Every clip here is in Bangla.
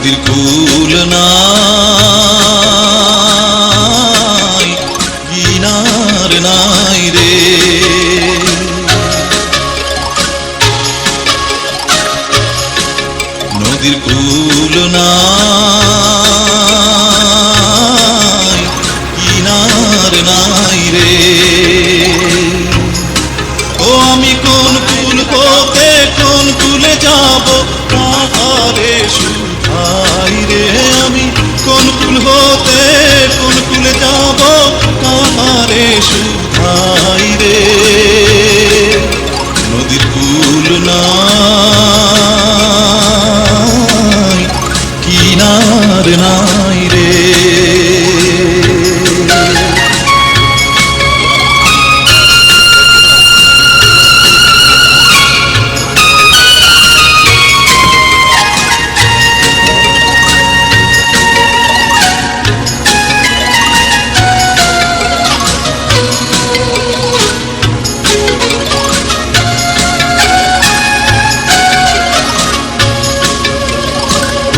নদীর কুল নাই, কিনার নাই রে। নদীর কুল নাই, কিনার নাই রে। ও আমি কোন কুল হতে কোন কুলে যাব, কাহারে শুধাই রে। আমি কোন কুল হতে কোন কুলে যাব, কাহারে শুধাই রে। নদীর কুল নাই, কিনার নাই রে।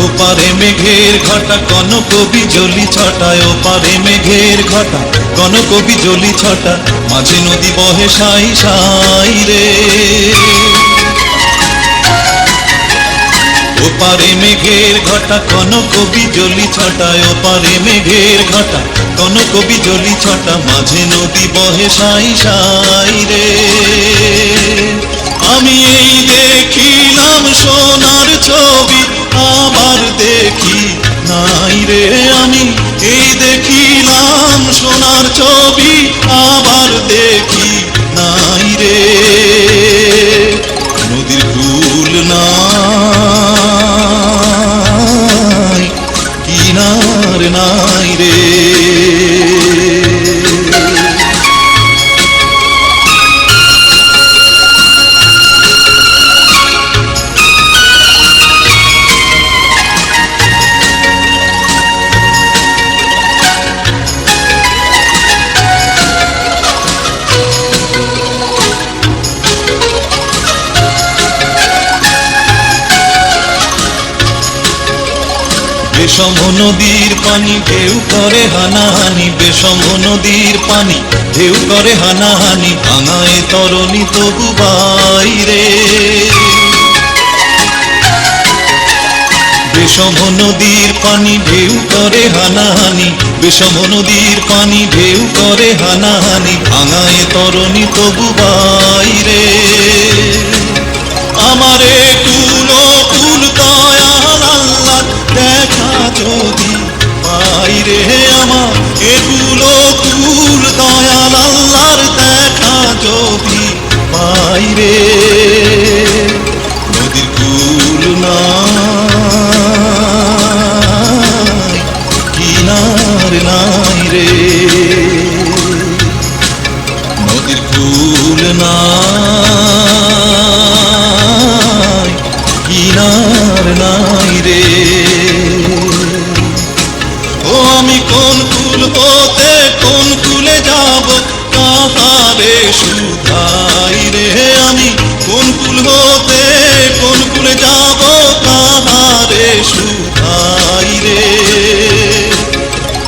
ওপারে মেঘের ঘটা কনক বিজলি ছটায়, ওপারে মেঘের ঘটা কনক বিজলি ছটা, মাঝে নদী বহে সাই সাই রে। ওপারে মেঘের ঘটা কনক বিজলি ছটায়, ওপারে মেঘের ঘটা কনক বিজলি ছটা, মাঝে নদী বহে সাই সাই রে। আমি এই দেখিলাম সোনার ছবি, আবার দেখি নাই রে। আমি এই দেখিলাম সোনার ছবি, আবার দেখি নাই রে। নদীর কুল নাই, কিনার নাই রে। বিষম নদীর পানি ঢেউ করে হানাহানি, বিষম নদীর পানি ঢেউ করে হানাহানি, ভাঙায় তরণী তবু বাইরে। বিষম নদীর পানি ঢেউ করে হানাহানি, বিষম নদীর পানি ঢেউ করে হানাহানি, ভাঙায় তরণী তবু বাইরে। আমারে কুল কুল দয়াল আল্লাহ দেখা যদি পাই রে। আমার এগুলো কুল দয়াল আল্লাহর দেখা যদি পাই রে। নদীর কুল নাই, কিনার নাই রে। নদীর কুল নাই, কিনার নাই রে। ও আমি কোন কুল হতে কোন কুলে যাব, কাহারে শুধাই রে। আমি কোন কুল হতে কোন কুলে যাব, কাহারে শুধাই রে।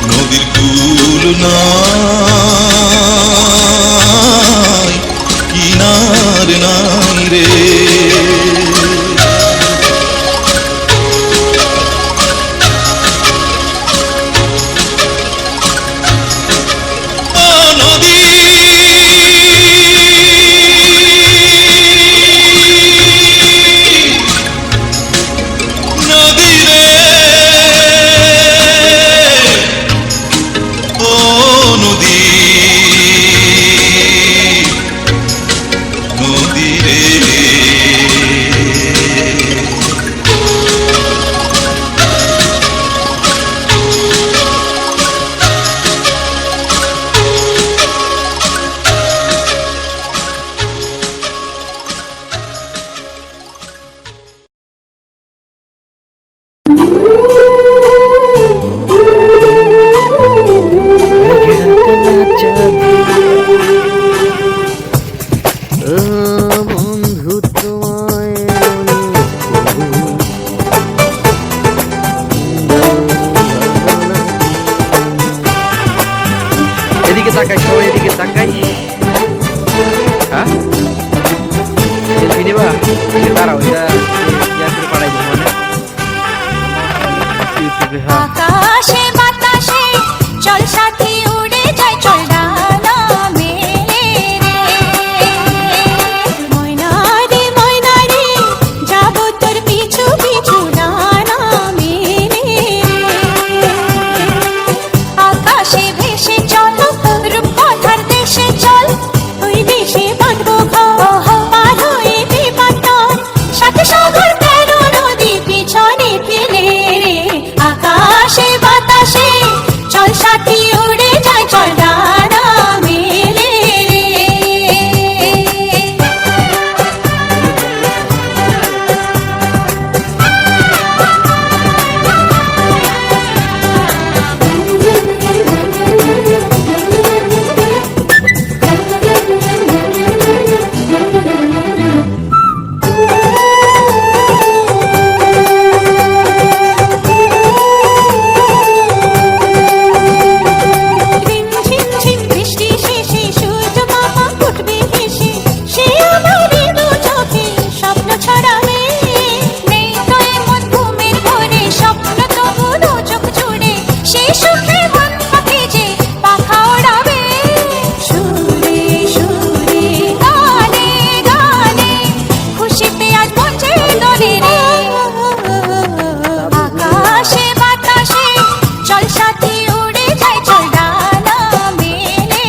নদীর কুল নাই, কিনার নাই রে। দাঁড়াও এটা করে পাঠাই দিব মানে ইউটিউবে। হ্যাঁ আকাশে বাতাসে চল সাথী উড়ে যায় চল ডানা মেলে রে ময়না রে যাব তোর পিছু পিছু ডানা মেলে আকাশে ভেসে চল রূপকথার দেশে চল ওই দেশে বাঁধবো ঘর পার হয়ে বিমানটার সাথে সাগর তেরো নদী পিছনে ফেলে রে আকাশে বাতাসে চল সাথী উড়ে যায় চল ডানা মেলে ঝিমঝিম বৃষ্টি শেষে সূর্য মামা ফুটবে হেসে সে আমার দু চোখে স্বপ্ন ছড়াবে নেই তো এমন ঘুমের ঘরে স্বপ্ন তবু দু চোখ জুড়ে সেই সুখে মন পাখি যে পাখা ওড়াবে সুরে সুরে গানে গানে খুশিতে আজ মঞ্চে দোলে রে আকাশে বাতাসে চল সাথী উড়ে যায় চল ডানা মেলে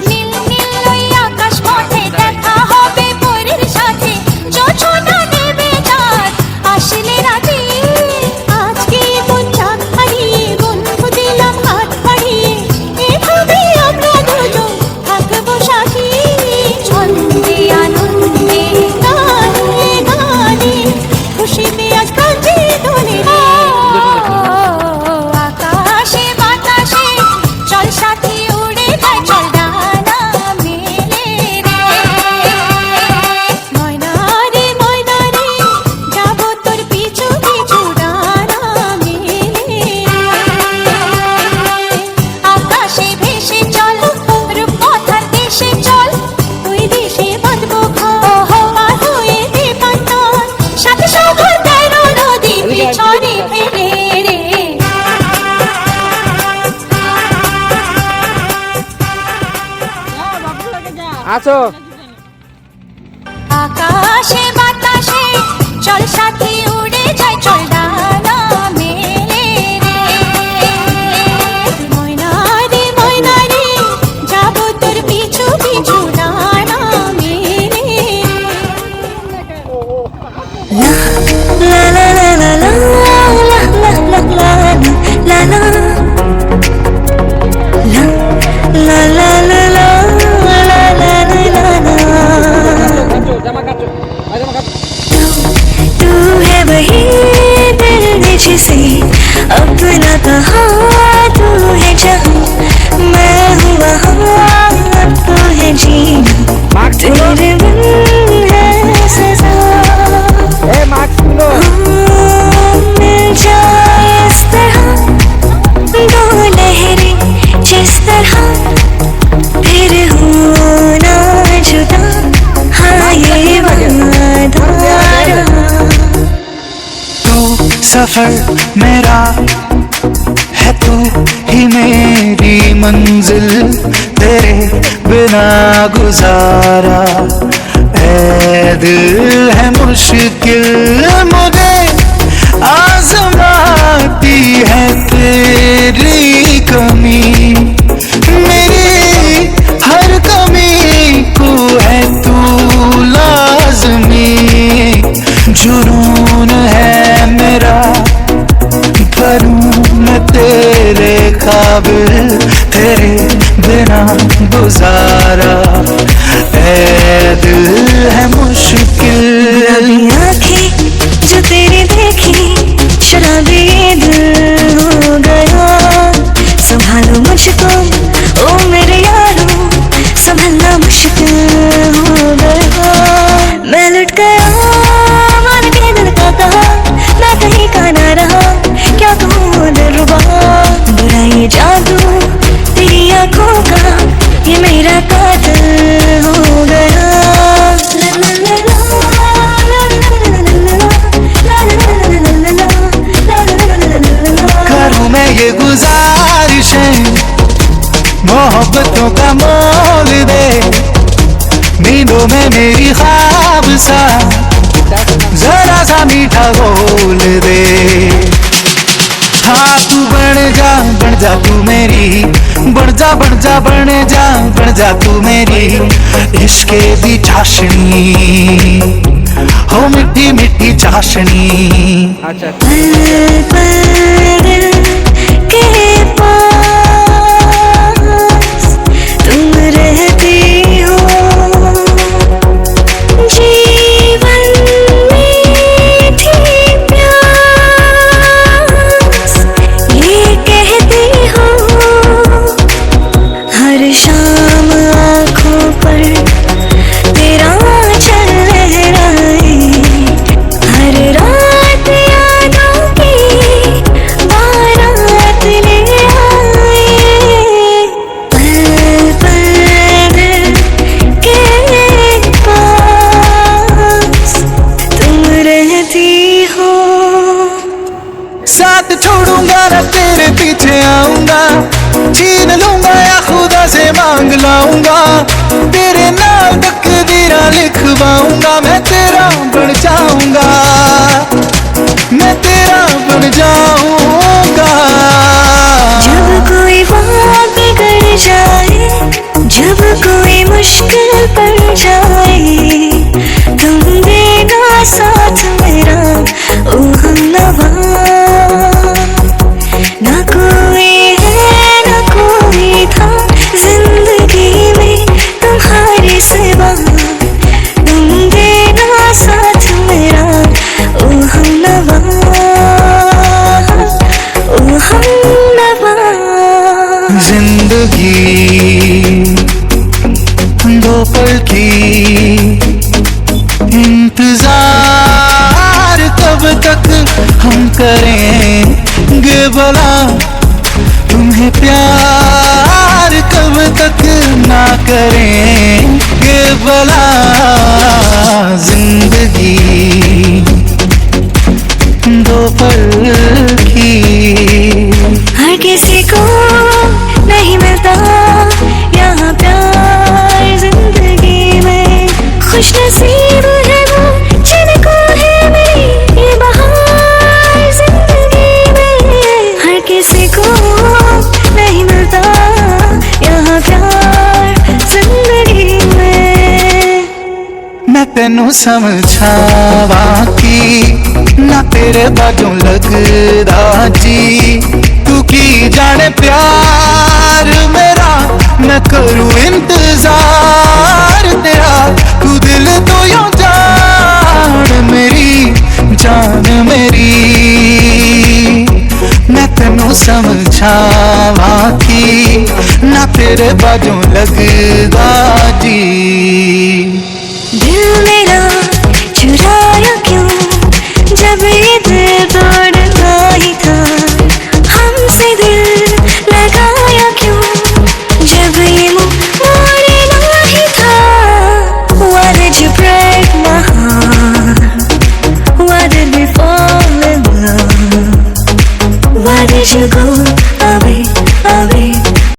নীল নীল ওই আকাশ পথে দেখা হবে পরীর সাথে জোছনা দেবে চাঁদ আসলে রাতে আজকে মন চাঁদ হারিয়ে বন্ধু দিলাম হাত বাড়িয়ে এভাবে আমরা দুজন থাকবো সাথী ছন্দে আনন্দে গানে গানে খুশিতে আজ কাঁদে দোলে রে আকাশে বাতাসে চল সাথী উড়ে যায় চল ডানা মেলে রে ময়না রে যাব তোর পিছু পিছু ডানা মেলে আকাশে ভেসে চল রূপকথার দেশে চল ওই দেশে বাঁধবো ঘর পার হয়ে বিমানটার সাথে সাগর তেরো নদী পিছনে ফেলে রে আছো আকাশে বাতাসে চল সাথী উড়ে যায় চল ডানা মেলে রে ময়না রে যাব তোর পিছু পিছু ডানা মেলে La la la la la la la la la la la la la la la জামা কাচো জামা কাচো तू है वही दिल ने जिसे अपना कहा तू है जहाँ मैं हूँ वहाँ तू है जीना तेरे बिन है सजा এ মাছ গুলো मिल जाए इस तरह दो लहरें जिस तरह फिर होना जुदा हाँ ये वादा रहा तू सफर मेरा है, तू ही मेरी मंजिल, तेरे बिना गुजारा ऐ दिल है मुश्किल मुझे आजमाती है तेरी कमी, मेरी हर कमी को है तू लाज़मी, जुनून है मेरा करूँ मैं तेरे काबिल, तेरे बिना गुजारा ऐ दिल है मुश्किल। मीठा बोल दे। हाँ तू बन जा तू मेरी, बन जा तू मेरी इश्क दी चाशनी, हो मिठी मिठी चाशनी। আচ্ছা पल पल दिल के पास तुम रहती हो, जीवन मीठी प्यास ये कहती हो। हर शाम आँखों पर तेरा आँचल लहराए, हर रात यादों की बारात ले आए। पल पल दिल के पास तुम रहती हो। साथ छोड़ूंगा ना तेरे पीछे आऊंगा, छीन लूंगा या खुदा से मांग लाऊंगा, तेरे नाम तकदीरा लिखवाऊंगा। मैं तेरा बन जाऊंगा, मैं तेरा बन जाऊंगा। जब कोई बात बिगड़ जाए, जब कोई मुश्किल पड़ जाए, तुम देना साथ मेरा ओ हमनवा। ना कोई है ना कोई था जिंदगी में तुम्हारे सिवा, तुम देना साथ मेरा ओ हमनवा, ओ हमनवा। जिंदगी दो पल की इंतजार कब तक हम करेंगे भला, तुम्हें प्यार कब तक ना करेंगे भला। जिंदगी दो पल की। हर किसी को नहीं मिलता यहाँ प्यार जिंदगी में, खुश नसीब है वो जिनको है मेरी ये बहार जिंदगी में। हर किसी को नहीं मिलता यहाँ प्यार जिंदगी में। मैं तेनू समझावा की ना तेरे बाजों लगदा जी, तू की जाने प्यार मेरा, मैं करूँ इंतजार तेरा। तू दिल तो यूं जान मेरी, जान मेरी। मैं तेनू समझावा की ना तेरे बाजों लगदा जी। दिल मेरा चुराया क्यों जब ये दिल तोड़ना ही था, हमसे दिल लगाया क्यों जब ये मुँह मोड़ना ही था। Why did you break my heart? Why did we fall in love? Why did you go